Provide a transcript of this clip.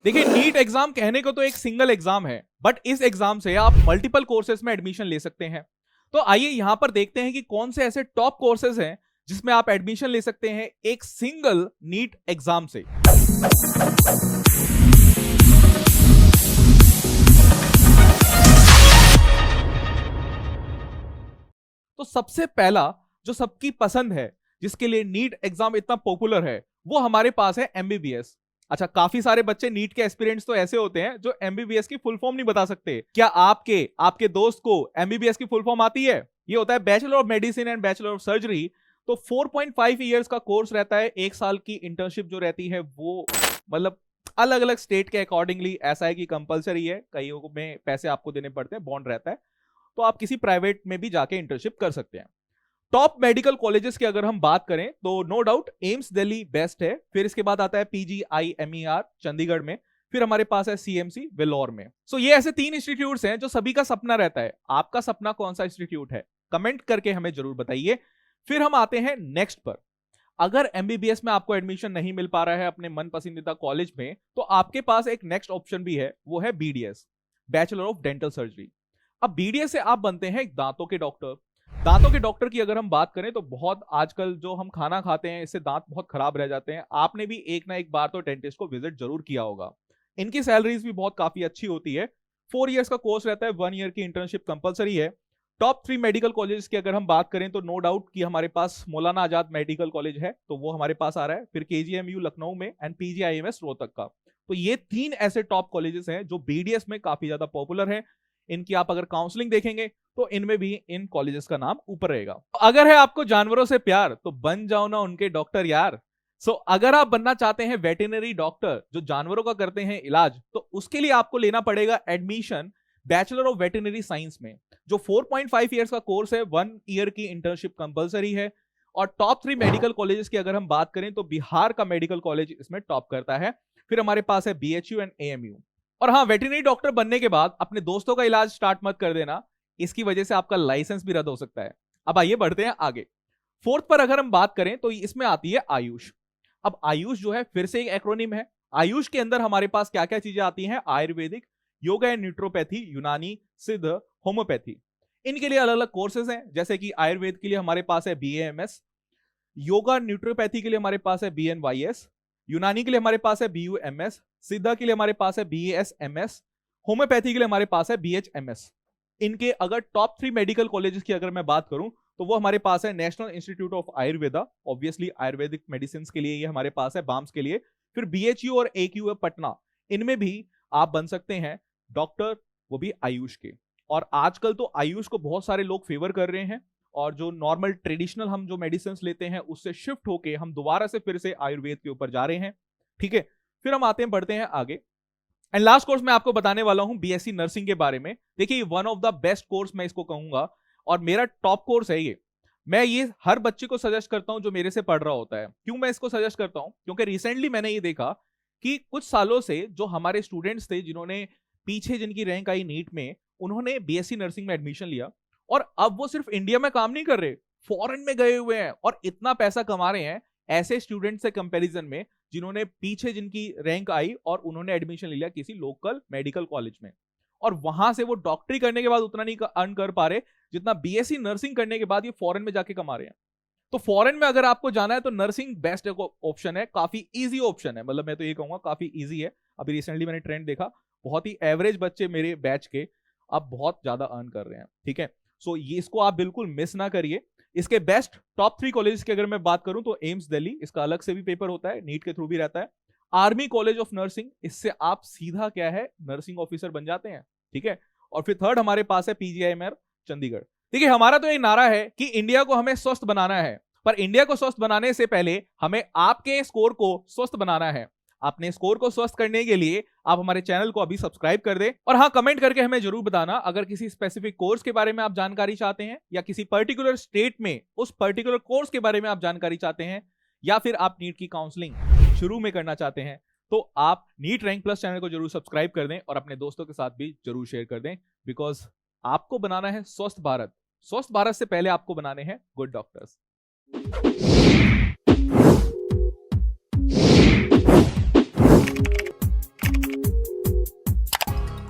देखिए, NEET exam कहने को तो एक सिंगल एग्जाम है, बट इस एग्जाम से आप मल्टीपल कोर्सेज में एडमिशन ले सकते हैं। तो आइए यहां पर देखते हैं कि कौन से ऐसे टॉप कोर्सेज हैं जिसमें आप एडमिशन ले सकते हैं एक सिंगल नीट एग्जाम से। तो सबसे पहला जो सबकी पसंद है, जिसके लिए नीट एग्जाम इतना पॉपुलर है, वो हमारे पास है एमबीबीएस। अच्छा, काफी सारे बच्चे नीट के एस्पिरेंट्स तो ऐसे होते हैं जो एमबीबीएस की फुल फॉर्म नहीं बता सकते। क्या आपके आपके दोस्त को एमबीबीएस की फुल फॉर्म आती है? ये होता है bachelor of medicine and bachelor of surgery. तो 4.5 ईयर्स का कोर्स रहता है। 1 साल की इंटर्नशिप जो रहती है वो मतलब अलग अलग स्टेट के अकॉर्डिंगली ऐसा है कि कंपलसरी है, कईयों में पैसे आपको देने पड़ते हैं, बॉन्ड रहता है। तो आप किसी प्राइवेट में भी जाके इंटर्नशिप कर सकते हैं। टॉप मेडिकल कॉलेजेस की अगर हम बात करें तो no doubt AIIMS Delhi best है। फिर इसके बाद आता है पीजीआईएमईआर चंडीगढ़ में। फिर हमारे पास है सीएमसी वेलोर में। सो ये ऐसे 3 इंस्टीट्यूट्स हैं जो सभी का सपना रहता है। आपका सपना कौन सा इंस्टीट्यूट है? कमेंट करके हमें जरूर बताइए। फिर हम आते हैं नेक्स्ट पर। अगर एमबीबीएस में आपको एडमिशन नहीं मिल पा रहा है अपने मन पसंदीदा कॉलेज में, तो आपके पास एक नेक्स्ट ऑप्शन भी है, वो है BDS, bachelor of dental surgery. अब बीडीएस से आप बनते हैं एक दांतों के डॉक्टर। दांतों के डॉक्टर की अगर हम बात करें तो बहुत आजकल जो हम खाना खाते हैं इससे दांत बहुत खराब रह जाते हैं। आपने भी एक ना एक बार तो डेंटिस्ट को विजिट जरूर किया होगा। इनकी सैलरीज भी बहुत काफी अच्छी होती है। 4 ईयर्स का कोर्स रहता है, 1 ईयर की इंटर्नशिप कंपलसरी है। टॉप 3 मेडिकल कॉलेज की अगर हम बात करें तो नो डाउट कि हमारे पास मौलाना आजाद मेडिकल कॉलेज है, तो वो हमारे पास आ रहा है। फिर केजीएमयू लखनऊ में एंड पीजीआईएमएस रोहतक का। तो ये 3 ऐसे टॉप कॉलेजेस हैं जो बीडीएस में काफी ज्यादा पॉपुलर है। इनकी आप अगर काउंसलिंग देखेंगे तो इनमें भी इन कॉलेजेस का नाम ऊपर रहेगा। तो अगर है आपको जानवरों से प्यार तो बन जाओ ना उनके डॉक्टर यार। अगर आप बनना चाहते हैं वेटरनरी डॉक्टर जो जानवरों का करते हैं इलाज, तो उसके लिए आपको लेना पड़ेगा admission bachelor of veterinary science में, जो 4.5 ईयर्स का कोर्स है। 1 ईयर की इंटर्नशिप कंपलसरी है। और टॉप 3 मेडिकल कॉलेजेस की अगर हम बात करें तो बिहार का मेडिकल कॉलेज इसमें टॉप करता है। फिर हमारे पास है बीएचयू एंड एएमयू। और हाँ, वेटरनरी डॉक्टर बनने के बाद अपने दोस्तों का इलाज स्टार्ट मत कर देना, इसकी वजह से आपका लाइसेंस भी रद्द हो सकता है। अब आइए बढ़ते हैं आगे। फोर्थ पर अगर हम बात करें तो इसमें आती है आयुष। अब आयुष जो है फिर से एक एक्रोनिम है। आयुष के अंदर हमारे पास क्या क्या चीजें आती हैं? आयुर्वेदिक, योगा एंड न्यूट्रोपैथी, यूनानी, सिद्ध, होम्योपैथी। इनके लिए अलग अलग कोर्सेज हैं, जैसे कि आयुर्वेद के लिए हमारे पास है बीएएमएस, योगा न्यूट्रोपैथी के लिए हमारे पास है बीएनवाईएस, यूनानी के लिए हमारे पास है बीयूएमएस, सिद्धा के लिए हमारे पास है बीएसएमएस, होम्योपैथी के लिए हमारे पास है बीएचएमएस। इनके अगर टॉप 3 मेडिकल कॉलेजेस की अगर मैं बात करूं तो वो हमारे पास है national institute of Ayurveda, obviously Ayurvedic medicine के लिए ये हमारे पास है, बाम्स के लिए। फिर बीएचयू और एक्यू है पटना। इनमें भी आप बन सकते हैं डॉक्टर, वो भी आयुष के। और आजकल तो आयुष को बहुत सारे लोग फेवर कर रहे हैं, और जो नॉर्मल ट्रेडिशनल हम जो मेडिसिन लेते हैं उससे शिफ्ट होके हम दोबारा से फिर से आयुर्वेद के ऊपर जा रहे हैं। ठीक है, फिर हम आते हैं, बढ़ते हैं आगे। एंड लास्ट कोर्स मैं आपको बताने वाला हूं बीएससी नर्सिंग के बारे में। देखिए, one of the best course मैं इसको कहूंगा, और मेरा टॉप कोर्स है ये। मैं ये हर बच्चे को सजेस्ट करता हूं जो मेरे से पढ़ रहा होता है। क्यों मैं इसको सजेस्ट करता हूं? क्योंकि रिसेंटली मैंने ये देखा कि कुछ सालों से जो हमारे स्टूडेंट्स थे जिन्होंने पीछे जिनकी रैंक आई नीट में, उन्होंने बीएससी नर्सिंग में एडमिशन लिया, और अब वो सिर्फ इंडिया में काम नहीं कर रहे, फॉरेन में गए हुए हैं और इतना पैसा कमा रहे हैं ऐसे स्टूडेंट से कंपैरिजन में जिन्होंने पीछे जिनकी रैंक आई और उन्होंने एडमिशन ले लिया किसी लोकल मेडिकल कॉलेज में, और वहां से वो डॉक्टरी करने के बाद उतना नहीं अर्न कर पा रहे जितना बीएससी नर्सिंग करने के बाद ये फॉरेन में जाके कमा रहे हैं। तो फॉरेन में अगर आपको जाना है तो नर्सिंग बेस्ट ऑप्शन है, काफी इजी ऑप्शन है। मतलब मैं तो ये कहूंगा काफी इजी है। अभी रिसेंटली मैंने ट्रेंड देखा, बहुत ही एवरेज बच्चे मेरे बैच के अब बहुत ज्यादा अर्न कर रहे हैं। ठीक है, सो ये इसको आप बिल्कुल मिस ना करिए। इसके बेस्ट टॉप 3 कॉलेज की अगर मैं बात करूं तो एम्स दिल्ली, इसका अलग से भी पेपर होता है, नीट के थ्रू भी रहता है। आर्मी कॉलेज ऑफ नर्सिंग, इससे आप सीधा क्या है नर्सिंग ऑफिसर बन जाते हैं। ठीक है, और फिर थर्ड हमारे पास है पीजीआईएमआर चंडीगढ़। देखिए, हमारा तो एक नारा है कि इंडिया को हमें स्वस्थ बनाना है, पर इंडिया को स्वस्थ बनाने से पहले हमें आपके स्कोर को स्वस्थ बनाना है। अपने स्कोर को स्वस्थ करने के लिए आप हमारे चैनल को अभी सब्सक्राइब कर दें, और हाँ, कमेंट करके हमें जरूर बताना अगर किसी स्पेसिफिक कोर्स के बारे में आप जानकारी चाहते हैं, या किसी पर्टिकुलर स्टेट में उस पर्टिकुलर कोर्स के बारे में आप जानकारी चाहते हैं, या फिर आप नीट की काउंसलिंग शुरू में करना चाहते हैं, तो आप नीट रैंक प्लस चैनल को जरूर सब्सक्राइब कर दें और अपने दोस्तों के साथ भी जरूर शेयर कर दें, बिकॉज आपको बनाना है स्वस्थ भारत। स्वस्थ भारत से पहले आपको बनाने हैं गुड डॉक्टर्स।